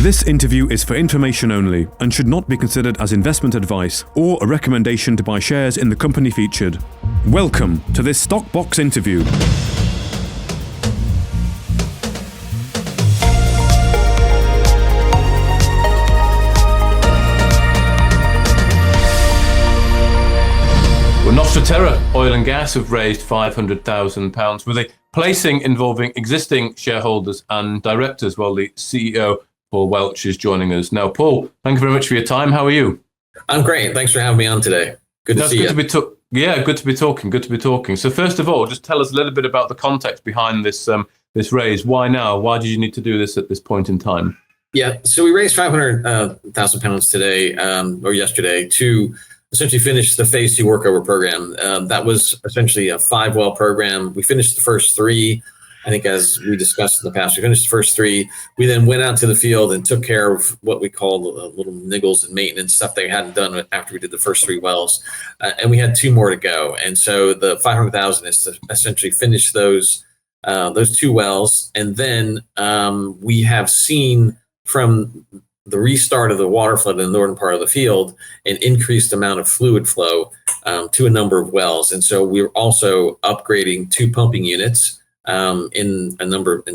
This interview is for information only and should not be considered as investment advice or a recommendation to buy shares in the company featured. Welcome to this StockBox interview. Well, Nostra Terra Oil and Gas have raised £500,000 with a placing involving existing shareholders and directors, while the CEO, Paul Welch, is joining us. Now, Paul, thank you very much for your time. How are you? I'm great. Thanks for having me on today. Good to see you. Good to be talking. So first of all, just tell us a little bit about the context behind this this raise. Why now? Why did you need to do this at this point in time? Yeah, so we raised £500,000 today or yesterday to essentially finish the phase 2 workover program. That was essentially a 5-well program. We finished the first 3. I think, as we discussed in the past, we finished the first 3. We then went out to the field and took care of what we call little niggles and maintenance stuff they hadn't done after we did the first 3 wells. And we had 2 more to go. And so the 500,000 is to essentially finish those 2 wells. And then we have seen from the restart of the water flood in the northern part of the field an increased amount of fluid flow to a number of wells. And so we're also upgrading 2 pumping units in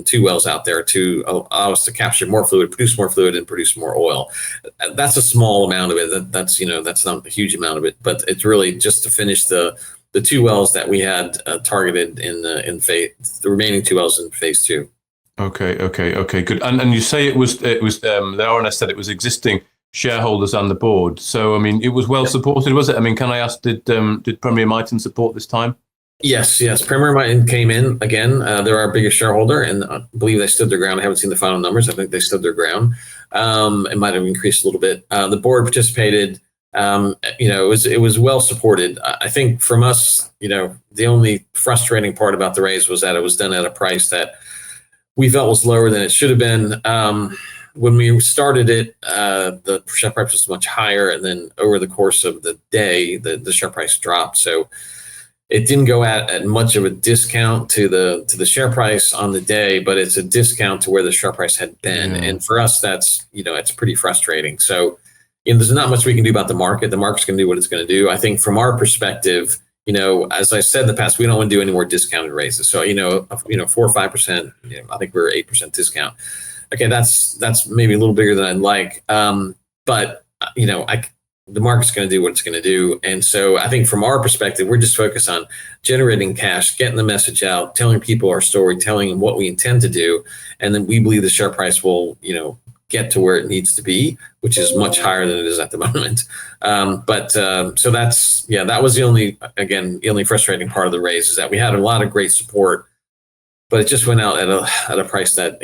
2 wells out there to allow us to capture more fluid, produce more fluid, and produce more oil. That's a small amount of it. That's not a huge amount of it, but it's really just to finish the 2 wells that we had targeted in phase, the remaining 2 wells in phase 2. Okay, good. And you say it was the RNS said it was existing shareholders and the board. So I mean, it was well supported, was it? I mean, can I ask, did Premier Miton support this time? Yes. Premier Miton came in again. They're our biggest shareholder, and I believe they stood their ground. I haven't seen the final numbers. I think they stood their ground. It might have increased a little bit. The board participated. It was well supported. I think from us, the only frustrating part about the raise was that it was done at a price that we felt was lower than it should have been. When we started it, the share price was much higher, and then over the course of the day, the share price dropped. So it didn't go at much of a discount to the share price on the day, but it's a discount to where the share price had been. Yeah. And for us, that's it's pretty frustrating. So there's not much we can do about the market. The market's going to do what it's going to do. I think from our perspective, as I said in the past, we don't want to do any more discounted raises. So 4 or 5%. I think we're 8% discount. Okay, that's maybe a little bigger than I'd like. But the market's going to do what it's going to do. And so I think from our perspective, we're just focused on generating cash, getting the message out, telling people our story, telling them what we intend to do. And then we believe the share price will, get to where it needs to be, which is much higher than it is at the moment. So that was the only frustrating part of the raise, is that we had a lot of great support, but it just went out at a price that,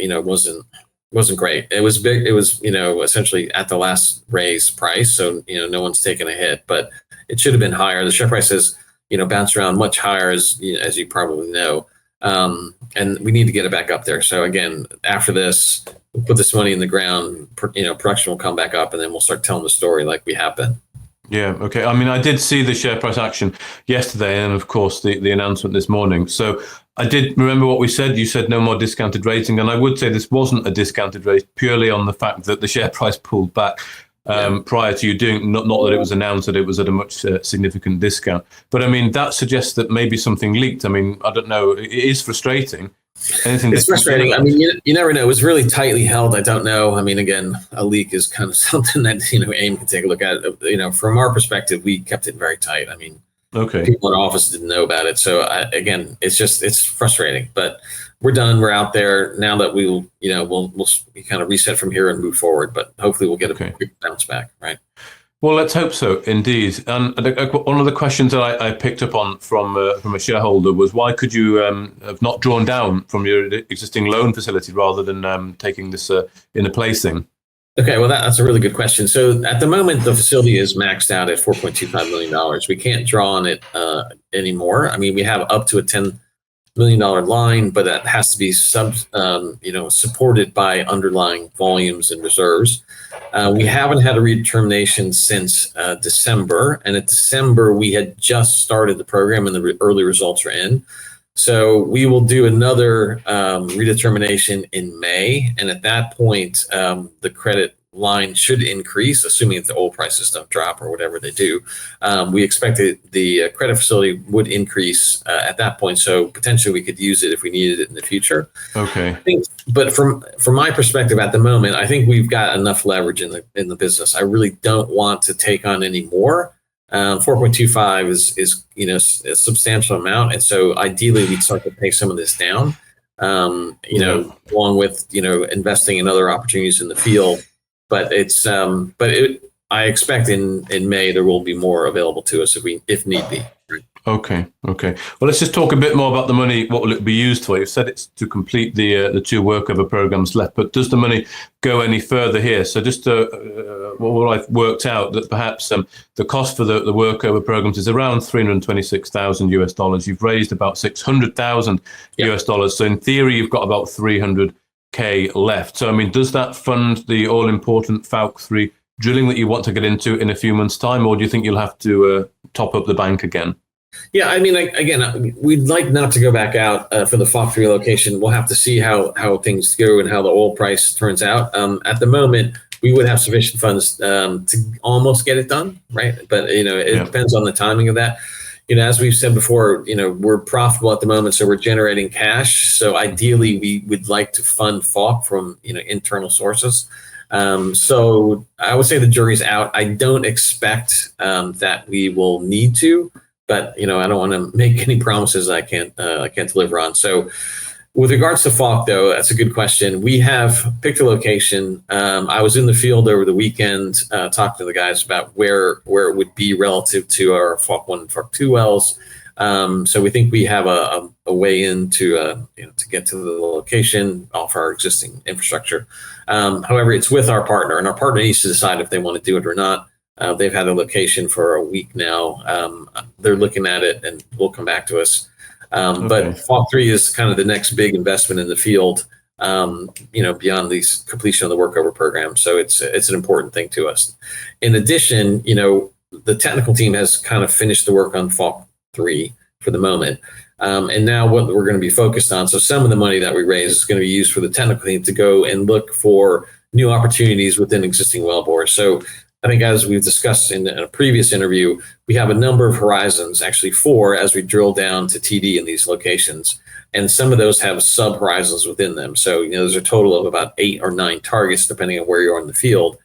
wasn't great. It was big. It was, essentially at the last raise price. So, no one's taken a hit, but it should have been higher. The share price has, bounced around much higher, as you probably know. And we need to get it back up there. So again, after this, we'll put this money in the ground, production will come back up, and then we'll start telling the story like we have been. Yeah. Okay. I mean, I did see the share price action yesterday, and of course the announcement this morning. So I did remember what we said. You said no more discounted raising, and I would say this wasn't a discounted raise purely on the fact that the share price pulled back prior to you doing. Not that it was announced that it was at a much significant discount, but I mean that suggests that maybe something leaked. I mean, I don't know. It is frustrating. It's frustrating. I mean, you never know. It was really tightly held. I don't know. I mean, again, a leak is kind of something that AIM can take a look at. From our perspective, we kept it very tight. I mean, people in our office didn't know about it. So again, it's frustrating. But we're done. We're out there now that we'll kind of reset from here and move forward. But hopefully, we'll get a quick bounce back, right? Well, let's hope so, indeed. And one of the questions that I picked up on from a shareholder was, why could you have not drawn down from your existing loan facility rather than taking this in a placing? Okay, well, that's a really good question. So at the moment, the facility is maxed out at $4.25 million. We can't draw on it anymore. I mean, we have up to a $10 million line, but that has to be supported by underlying volumes and reserves. We haven't had a redetermination since December, and at December we had just started the program and the early results are in. So we will do another redetermination in May. And at that point, the credit line should increase, assuming that the oil prices don't drop or whatever they do. We expect the credit facility would increase at that point. So potentially we could use it if we needed it in the future. Okay. But from my perspective at the moment, I think we've got enough leverage in the business. I really don't want to take on any more. 4.25 is a substantial amount, and so ideally we'd start to pay some of this down. Along with investing in other opportunities in the field. But I expect in May there will be more available to us if need be. Okay. Well, let's just talk a bit more about the money. What will it be used for? You've said it's to complete the 2 workover programs left, but does the money go any further here? So just what I've worked out that perhaps the cost for the workover programs is around $326,000 US. You've raised about $600,000 US. So in theory, you've got about $300K left. So I mean, does that fund the all-important Falcon 3 drilling that you want to get into in a few months' time, or do you think you'll have to top up the bank again? Yeah, I mean, again, we'd like not to go back out for the Falcon 3 location. We'll have to see how things go and how the oil price turns out. At the moment, we would have sufficient funds to almost get it done, right? But it depends on the timing of that. As we've said before, we're profitable at the moment, so we're generating cash. So ideally, we would like to fund Falk from internal sources. So I would say the jury's out. I don't expect that we will need to, but I don't want to make any promises I can't deliver on. So with regards to Falk, though, that's a good question. We have picked a location. I was in the field over the weekend, talking to the guys about where it would be relative to our Falk 1 and Falk 2 wells. So we think we have a way in to get to the location off our existing infrastructure. However, it's with our partner, and our partner needs to decide if they want to do it or not. They've had a location for a week now. They're looking at it, and will come back to us. But Falk 3 is kind of the next big investment in the field, beyond the completion of the workover program. So it's an important thing to us. In addition, the technical team has kind of finished the work on Falk 3 for the moment. And now what we're going to be focused on, so some of the money that we raise is going to be used for the technical team to go and look for new opportunities within existing wellbores. So I think, as we've discussed in a previous interview, we have a number of horizons, actually 4, as we drill down to TD in these locations. And some of those have sub-horizons within them. So, there's a total of about 8 or 9 targets, depending on where you are in the field.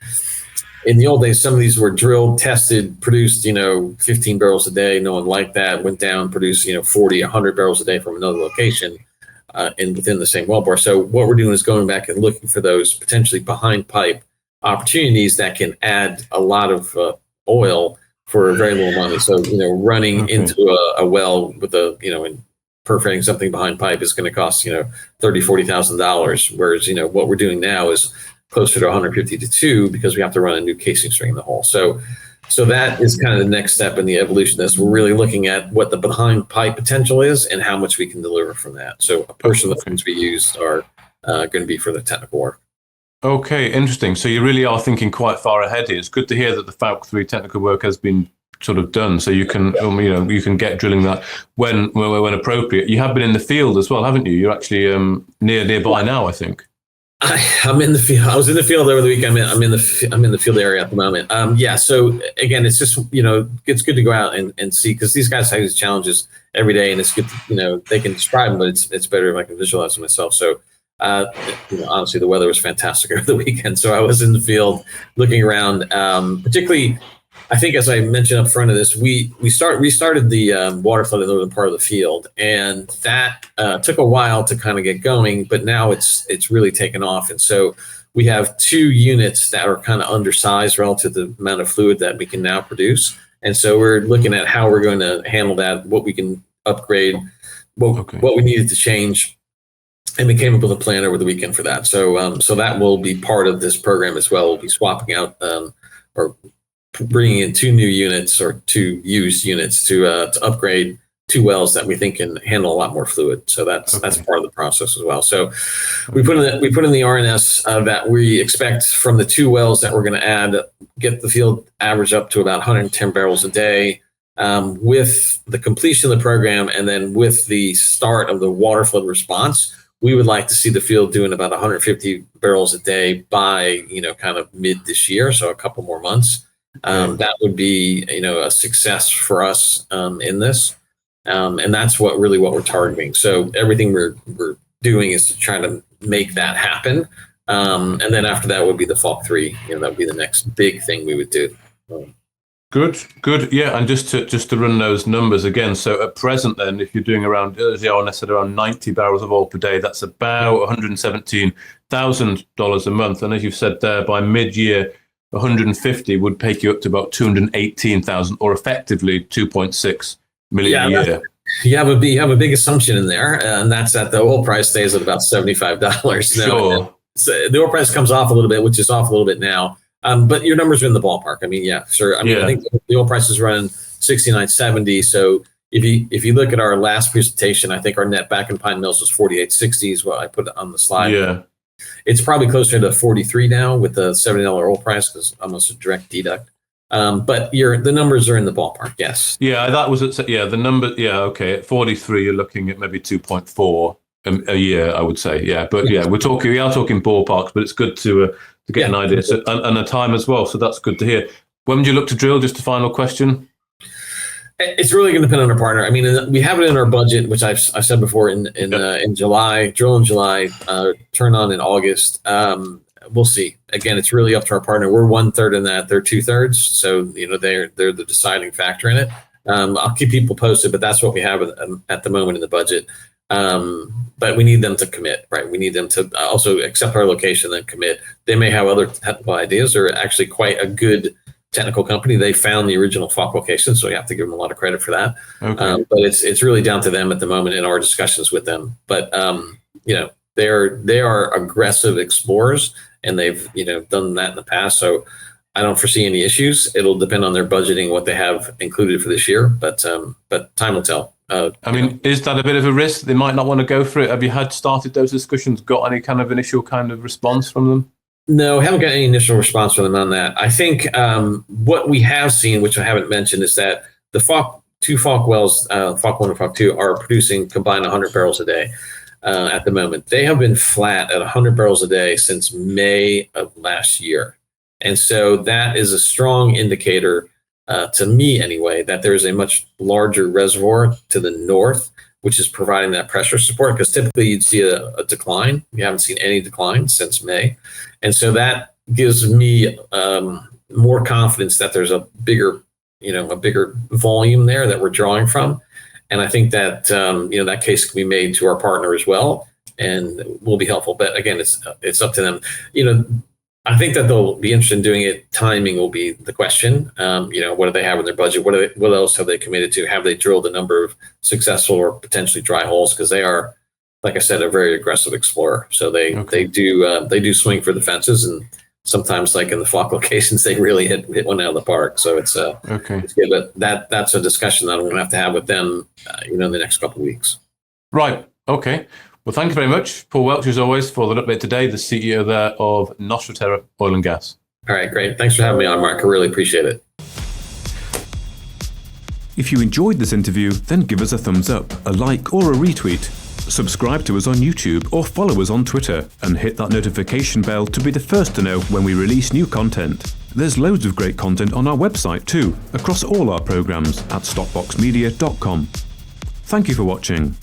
In the old days, some of these were drilled, tested, produced, 15 barrels a day. No one liked that. Went down, produced, 40, 100 barrels a day from another location within the same wellbore. So what we're doing is going back and looking for those potentially behind pipe opportunities that can add a lot of oil for very little money. So, running into a well with and perforating something behind pipe is going to cost, $30,000-$40,000. Whereas, what we're doing now is closer to 150 to 2 because we have to run a new casing string in the hole. So that is kind of the next step in the evolution of this. We're really looking at what the behind pipe potential is and how much we can deliver from that. So a portion of the funds we use are going to be for the technical work. Okay, interesting. So you really are thinking quite far ahead here. It's good to hear that the Falcon 3 technical work has been sort of done, so you can you can get drilling that when appropriate. You have been in the field as well, haven't you? You're actually nearby now, I think. I'm in the field. I was in the field over the weekend. I'm in the field area at the moment. So again, it's just it's good to go out and see, because these guys have these challenges every day, and it's good to, they can describe them, but it's better if I can visualize them myself. So honestly, the weather was fantastic over the weekend, so I was in the field looking around. Particularly, I think, as I mentioned up front of this, we restarted the water flood in the northern part of the field, and that took a while to kind of get going, but now it's really taken off. And so we have 2 units that are kind of undersized relative to the amount of fluid that we can now produce. And so we're looking at how we're going to handle that, what we can upgrade, what we needed to change. And we came up with a plan over the weekend for that. So that will be part of this program as well. We'll be swapping out or bringing in 2 new units or 2 used units to upgrade 2 wells that we think can handle a lot more fluid. So that's part of the process as well. So we put in the RNS that we expect from the 2 wells that we're going to add, get the field average up to about 110 barrels a day. with the completion of the program and then with the start of the water flood response, we would like to see the field doing about 150 barrels a day by, kind of mid this year. So a couple more months. That would be, a success for us in this. And that's what we're targeting. So everything we're doing is to try to make that happen. And then after that would be the Falk 3. That would be the next big thing we would do. Good. Yeah, and just to run those numbers again. So at present, then, if you're doing around, as Johannes said, around 90 barrels of oil per day, that's about $117,000 a month. And as you've said there, by mid-year, 150 would take you up to about 218,000, or effectively 2.6 million a year. You have a big assumption in there, and that's that the oil price stays at about $75. Sure. So the oil price comes off a little bit, which is off a little bit now. But your numbers are in the ballpark. I mean, yeah, sure. I think the oil price is running 69.70. So if you look at our last presentation, I think our net back in Pine Mills was 48.60 is what I put on the slide. Yeah. It's probably closer to 43 now with the $70 oil price, because almost a direct deduct. But the numbers are in the ballpark. Yes. Yeah, that was it. Yeah, the number. Yeah, okay. At 43, you're looking at maybe 2.4 a year, I would say. Yeah, but we are talking ballparks, but it's good to get an idea and a time as well. So that's good to hear. When would you look to drill? Just a final question. It's really going to depend on our partner. I mean, we have it in our budget, which I've said before in July, drill in July, turn on in August. We'll see. Again, it's really up to our partner. We're 1/3 in that; they're 2/3. So they're the deciding factor in it. I'll keep people posted, but that's what we have at the moment in the budget. But we need them to commit, right? We need them to also accept our location, then commit. They may have other technical ideas. They're actually quite a good technical company. They found the original Falk location, so we have to give them a lot of credit for that. Okay. But it's really down to them at the moment in our discussions with them. But they are aggressive explorers, and they've done that in the past. So I don't foresee any issues. It'll depend on their budgeting, what they have included for this year. But time will tell. Is that a bit of a risk? They might not want to go for it. Have you started those discussions? Got any kind of initial kind of response from them? No, haven't got any initial response from them on that. I think what we have seen, which I haven't mentioned, is that the two Falk wells, Falk 1 and Falk 2, are producing combined 100 barrels a day at the moment. They have been flat at 100 barrels a day since May of last year. And so that is a strong indicator, to me anyway, that there's a much larger reservoir to the north, which is providing that pressure support, because typically you'd see a decline. You haven't seen any decline since May. And so that gives me more confidence that there's a bigger volume there that we're drawing from. And I think that, that case can be made to our partner as well and will be helpful. But again, it's up to them. I think that they'll be interested in doing it. Timing will be the question. What do they have in their budget? What else have they committed to? Have they drilled a number of successful or potentially dry holes? Because they are, like I said, a very aggressive explorer. So they do swing for the fences, and sometimes, like in the Falk locations, they really hit one out of the park. So it's good. But that's a discussion that I'm going to have with them, in the next couple of weeks. Right. Okay. Well, thank you very much, Paul Welch, as always, for the update today, the CEO there of Nostra Terra Oil and Gas. All right, great. Thanks for having me on, Mark. I really appreciate it. If you enjoyed this interview, then give us a thumbs up, a like, or a retweet. Subscribe to us on YouTube or follow us on Twitter, and hit that notification bell to be the first to know when we release new content. There's loads of great content on our website too, across all our programs at stockboxmedia.com. Thank you for watching.